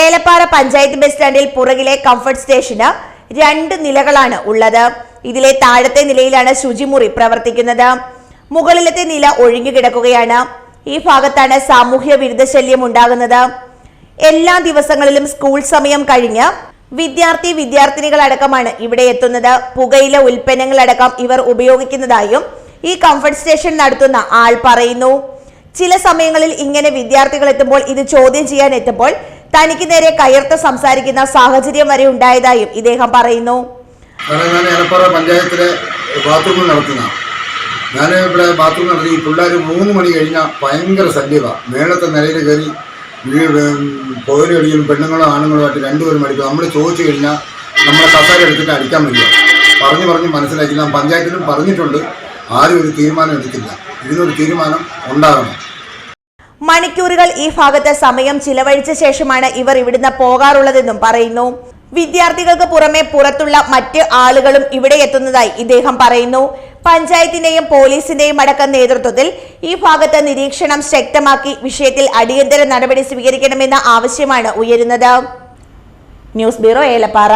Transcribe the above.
Elappara panchayat bus സ്റ്റാൻഡിൽ പുറകിലെ comfort സ്റ്റേഷന് 2 നിലകളാണ് ഉള്ളത്. ഇതിലെ താഴത്തെ നിലയിലാണ് ശുചിമുറി പ്രവർത്തിക്കുന്നത്. മുകളിലത്തെ നില ഒഴിഞ്ഞു കിടക്കുകയാണ്. ഈ ഭാഗത്താണ് സാമൂഹ്യ വിരുദ്ധശല്യം ഉണ്ടാകുന്നത്. എല്ലാ ദിവസങ്ങളിലും സ്കൂൾ സമയം കഴിഞ്ഞ് വിദ്യാർത്ഥിനികളടക്കമാണ് ഇവിടെ എത്തുന്നത്. പുകയില ഉൽപ്പന്നങ്ങളടക്കം ഇവർ ഉപയോഗിക്കുന്നതായും ഈ കംഫർട്ട് സ്റ്റേഷൻ നടത്തുന്ന ആൾ പറയുന്നു. ചില സമയങ്ങളിൽ ഇങ്ങനെ വിദ്യാർത്ഥികൾ എത്തുമ്പോൾ ഇത് ചോദ്യം ചെയ്യാൻ എത്തുമ്പോൾ തനിക്ക് നേരെ കയർത്ത് സംസാരിക്കുന്ന സാഹചര്യം വരെ ഉണ്ടായതായും ഇദ്ദേഹം പറയുന്നു. പഞ്ചായത്തിലെ ബാത്റൂമിൽ നടത്തുന്ന ഞാൻ ഇവിടെ ബാത്റൂം നടത്തി പിള്ളേർ 3 മണി കഴിഞ്ഞാൽ ഭയങ്കര ശല്യമാണ്. മേളത്തെ നിലയിൽ കയറി പോരടിയും പെണ്ണുങ്ങളോ ആണുങ്ങളുമായിട്ട് 2 പേരും അടിക്കും. നമ്മൾ ചോദിച്ചു കഴിഞ്ഞാൽ നമ്മളെ കസാര എടുത്തിട്ട് അടിക്കാൻ പറ്റില്ല. പറഞ്ഞ് മനസ്സിലാക്കി. നാം പഞ്ചായത്തിലും പറഞ്ഞിട്ടുണ്ട്. ആരും ഒരു തീരുമാനം എടുത്തില്ല. ഇതിനൊരു തീരുമാനം ഉണ്ടാകണം. മണിക്കൂറുകൾ ഈ ഭാഗത്ത് സമയം ചിലവഴിച്ച ശേഷമാണ് ഇവർ ഇവിടുന്ന് പോകാറുള്ളതെന്നും പറയുന്നു. വിദ്യാർത്ഥികൾക്ക് പുറമെ പുറത്തുള്ള മറ്റ് ആളുകളും ഇവിടെ എത്തുന്നതായി ഇദ്ദേഹം പറയുന്നു. പഞ്ചായത്തിന്റെയും പോലീസിന്റെയും അടക്കം നേതൃത്വത്തിൽ ഈ ഭാഗത്ത് നിരീക്ഷണം ശക്തമാക്കി വിഷയത്തിൽ അടിയന്തര നടപടി സ്വീകരിക്കണമെന്ന ആവശ്യമാണ് ഉയരുന്നത്. News bureau, Elappara.